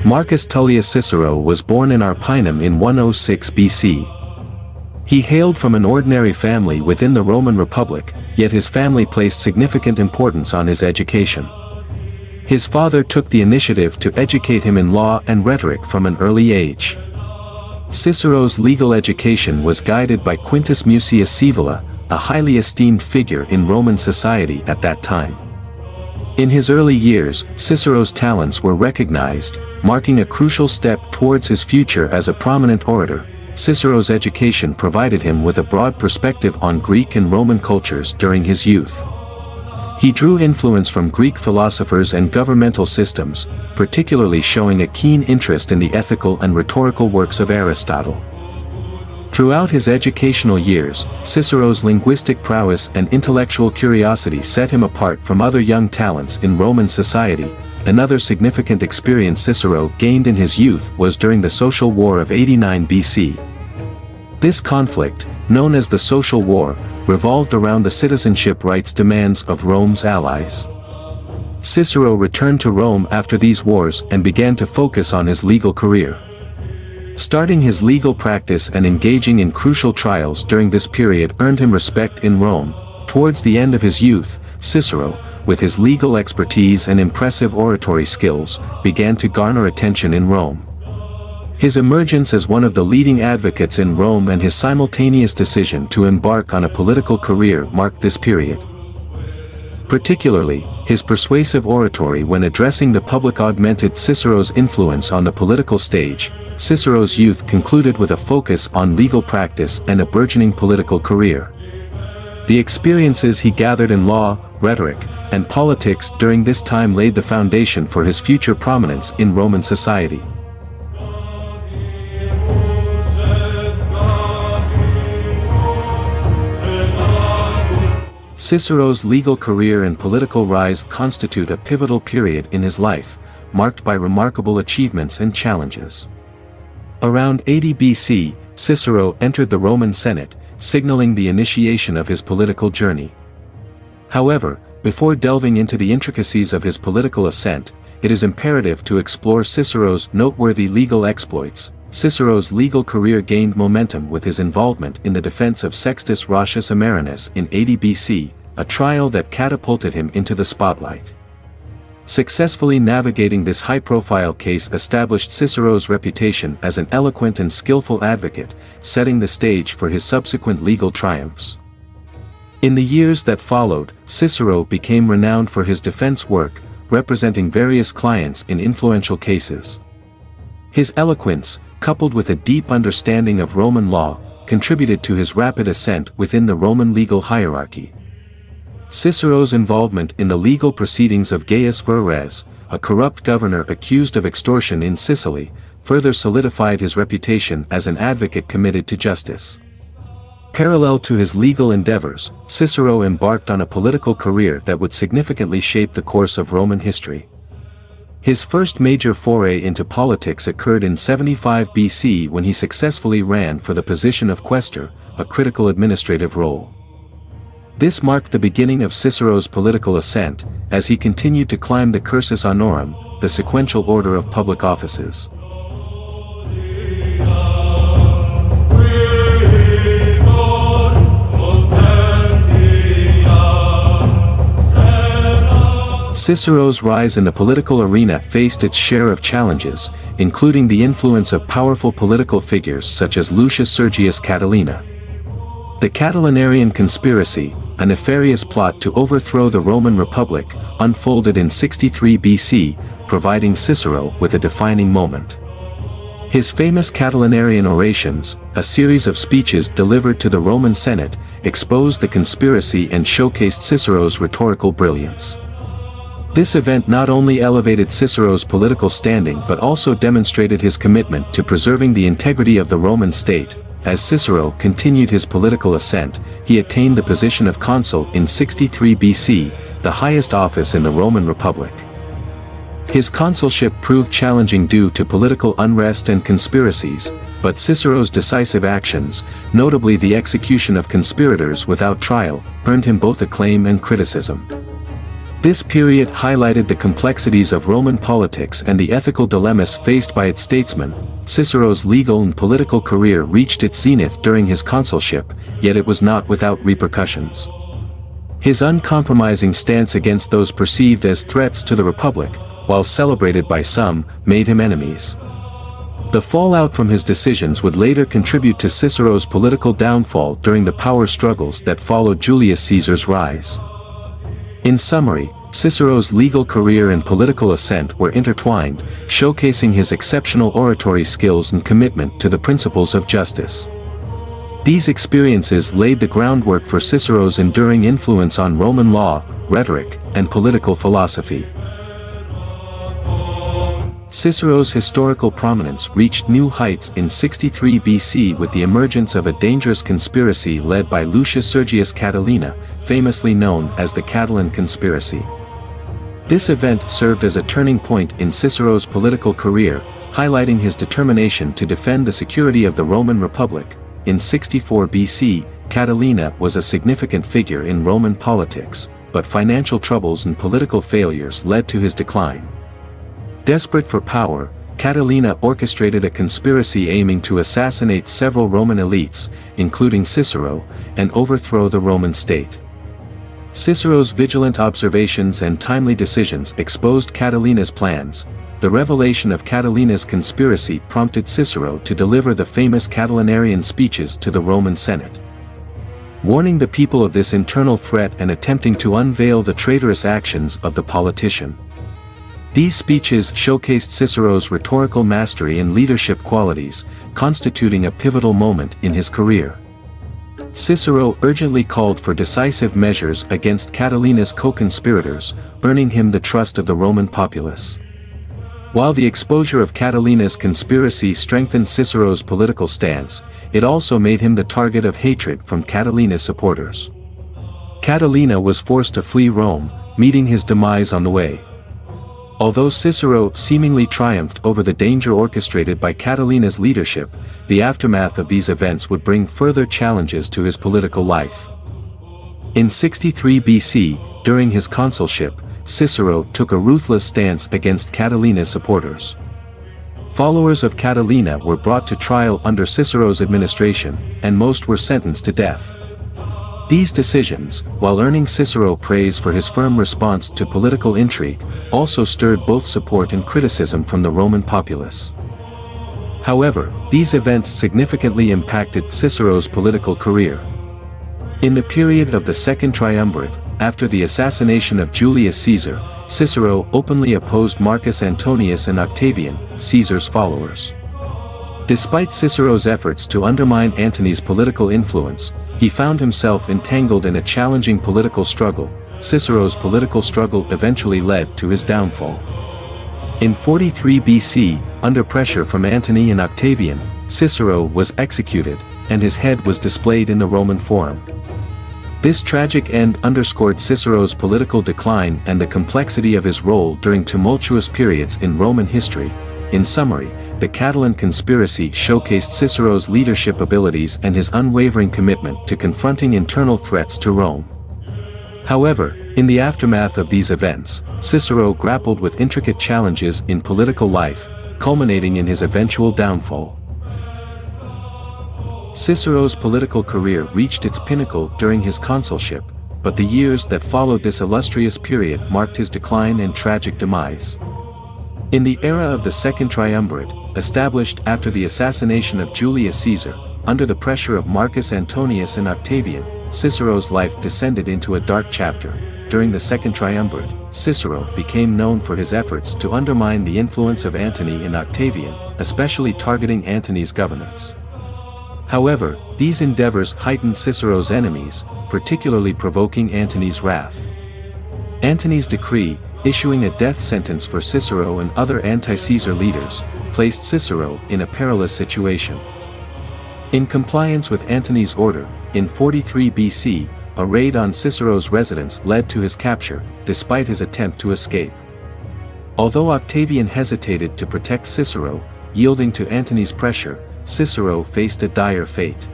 Marcus Tullius Cicero was born in Arpinum in 106 BC. He hailed from an ordinary family within the Roman Republic, yet his family placed significant importance on his education. His father took the initiative to educate him in law and rhetoric from an early age. Cicero's legal education was guided by Quintus Mucius Scaevola, a highly esteemed figure in Roman society at that time. In his early years, Cicero's talents were recognized, marking a crucial step towards his future as a prominent orator. Cicero's education provided him with a broad perspective on Greek and Roman cultures during his youth. He drew influence from Greek philosophers and governmental systems, particularly showing a keen interest in the ethical and rhetorical works of Aristotle. Throughout his educational years, Cicero's linguistic prowess and intellectual curiosity set him apart from other young talents in Roman society. Another significant experience Cicero gained in his youth was during the Social War of 89 BC. This conflict, known as the Social War, revolved around the citizenship rights demands of Rome's allies. Cicero returned to Rome after these wars and began to focus on his legal career. Starting his legal practice and engaging in crucial trials during this period earned him respect in Rome. Towards the end of his youth, Cicero, with his legal expertise and impressive oratory skills, began to garner attention in Rome. His emergence as one of the leading advocates in Rome and his simultaneous decision to embark on a political career marked this period. Particularly, his persuasive oratory when addressing the public augmented Cicero's influence on the political stage. Cicero's youth concluded with a focus on legal practice and a burgeoning political career. The experiences he gathered in law, rhetoric, and politics during this time laid the foundation for his future prominence in Roman society. Cicero's legal career and political rise constitute a pivotal period in his life, marked by remarkable achievements and challenges. Around 80 BC, Cicero entered the Roman Senate, signaling the initiation of his political journey. However, before delving into the intricacies of his political ascent, it is imperative to explore Cicero's noteworthy legal exploits. Cicero's legal career gained momentum with his involvement in the defense of Sextus Roscius Amerinus in 80 BC, a trial that catapulted him into the spotlight. Successfully navigating this high-profile case established Cicero's reputation as an eloquent and skillful advocate, setting the stage for his subsequent legal triumphs. In the years that followed, Cicero became renowned for his defense work, representing various clients in influential cases. His eloquence, coupled with a deep understanding of Roman law, contributed to his rapid ascent within the Roman legal hierarchy. Cicero's involvement in the legal proceedings of Gaius Verres, a corrupt governor accused of extortion in Sicily, further solidified his reputation as an advocate committed to justice. Parallel to his legal endeavors, Cicero embarked on a political career that would significantly shape the course of Roman history. His first major foray into politics occurred in 75 BC when he successfully ran for the position of quaestor, a critical administrative role. This marked the beginning of Cicero's political ascent, as he continued to climb the cursus honorum, the sequential order of public offices. Cicero's rise in the political arena faced its share of challenges, including the influence of powerful political figures such as Lucius Sergius Catilina. The Catilinarian conspiracy, a nefarious plot to overthrow the Roman Republic, unfolded in 63 BC, providing Cicero with a defining moment. His famous Catilinarian orations, a series of speeches delivered to the Roman Senate, exposed the conspiracy and showcased Cicero's rhetorical brilliance. This event not only elevated Cicero's political standing but also demonstrated his commitment to preserving the integrity of the Roman state. As Cicero continued his political ascent, he attained the position of consul in 63 BC, the highest office in the Roman Republic. His consulship proved challenging due to political unrest and conspiracies, but Cicero's decisive actions, notably the execution of conspirators without trial, earned him both acclaim and criticism. This period highlighted the complexities of Roman politics and the ethical dilemmas faced by its statesmen. Cicero's legal and political career reached its zenith during his consulship, yet it was not without repercussions. His uncompromising stance against those perceived as threats to the Republic, while celebrated by some, made him enemies. The fallout from his decisions would later contribute to Cicero's political downfall during the power struggles that followed Julius Caesar's rise. In summary, Cicero's legal career and political ascent were intertwined, showcasing his exceptional oratory skills and commitment to the principles of justice. These experiences laid the groundwork for Cicero's enduring influence on Roman law, rhetoric, and political philosophy. Cicero's historical prominence reached new heights in 63 BC with the emergence of a dangerous conspiracy led by Lucius Sergius Catilina, famously known as the Catiline Conspiracy. This event served as a turning point in Cicero's political career, highlighting his determination to defend the security of the Roman Republic. In 64 BC, Catilina was a significant figure in Roman politics, but financial troubles and political failures led to his decline. Desperate for power, Catilina orchestrated a conspiracy aiming to assassinate several Roman elites, including Cicero, and overthrow the Roman state. Cicero's vigilant observations and timely decisions exposed Catilina's plans. The revelation of Catilina's conspiracy prompted Cicero to deliver the famous Catilinarian speeches to the Roman Senate. Warning the people of this internal threat and attempting to unveil the traitorous actions of the politician. These speeches showcased Cicero's rhetorical mastery and leadership qualities, constituting a pivotal moment in his career. Cicero urgently called for decisive measures against Catilina's co-conspirators, earning him the trust of the Roman populace. While the exposure of Catilina's conspiracy strengthened Cicero's political stance, it also made him the target of hatred from Catilina's supporters. Catilina was forced to flee Rome, meeting his demise on the way. Although Cicero seemingly triumphed over the danger orchestrated by Catilina's leadership, the aftermath of these events would bring further challenges to his political life. In 63 BC, during his consulship, Cicero took a ruthless stance against Catilina's supporters. Followers of Catilina were brought to trial under Cicero's administration, and most were sentenced to death. These decisions, while earning Cicero praise for his firm response to political intrigue, also stirred both support and criticism from the Roman populace. However, these events significantly impacted Cicero's political career. In the period of the Second Triumvirate, after the assassination of Julius Caesar, Cicero openly opposed Marcus Antonius and Octavian, Caesar's followers. Despite Cicero's efforts to undermine Antony's political influence, he found himself entangled in a challenging political struggle. Cicero's political struggle eventually led to his downfall. In 43 BC, under pressure from Antony and Octavian, Cicero was executed, and his head was displayed in the Roman Forum. This tragic end underscored Cicero's political decline and the complexity of his role during tumultuous periods in Roman history. In summary, the Catiline conspiracy showcased Cicero's leadership abilities and his unwavering commitment to confronting internal threats to Rome. However, in the aftermath of these events, Cicero grappled with intricate challenges in political life, culminating in his eventual downfall. Cicero's political career reached its pinnacle during his consulship, but the years that followed this illustrious period marked his decline and tragic demise. In the era of the Second Triumvirate, established after the assassination of Julius Caesar, under the pressure of Marcus Antonius and Octavian, Cicero's life descended into a dark chapter. During the Second Triumvirate, Cicero became known for his efforts to undermine the influence of Antony and Octavian, especially targeting Antony's governance. However, these endeavors heightened Cicero's enemies, particularly provoking Antony's wrath. Antony's decree, issuing a death sentence for Cicero and other anti-Caesar leaders, placed Cicero in a perilous situation. In compliance with Antony's order, in 43 BC, a raid on Cicero's residence led to his capture, despite his attempt to escape. Although Octavian hesitated to protect Cicero, yielding to Antony's pressure, Cicero faced a dire fate.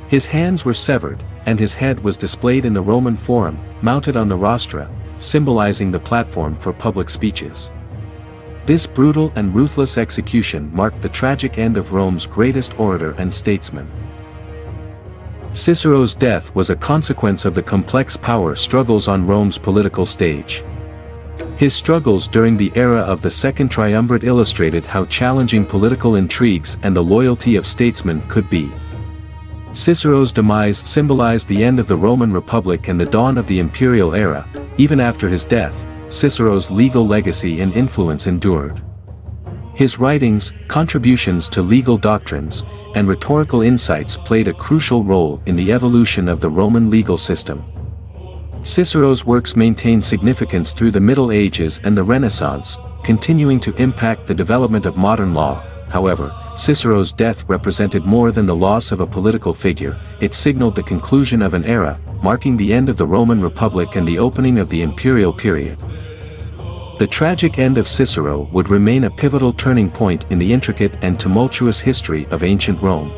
His hands were severed, and his head was displayed in the Roman Forum, mounted on the rostra. symbolizing the platform for public speeches. This brutal and ruthless execution marked the tragic end of Rome's greatest orator and statesman. Cicero's death was a consequence of the complex power struggles on Rome's political stage. His struggles during the era of the Second Triumvirate illustrated how challenging political intrigues and the loyalty of statesmen could be. Cicero's demise symbolized the end of the Roman Republic and the dawn of the imperial era. Even after his death, Cicero's legal legacy and influence endured. His writings, contributions to legal doctrines, and rhetorical insights played a crucial role in the evolution of the Roman legal system. Cicero's works maintained significance through the Middle Ages and the Renaissance, continuing to impact the development of modern law. However, Cicero's death represented more than the loss of a political figure. It signaled the conclusion of an era, marking the end of the Roman Republic and the opening of the imperial period. The tragic end of Cicero would remain a pivotal turning point in the intricate and tumultuous history of ancient Rome.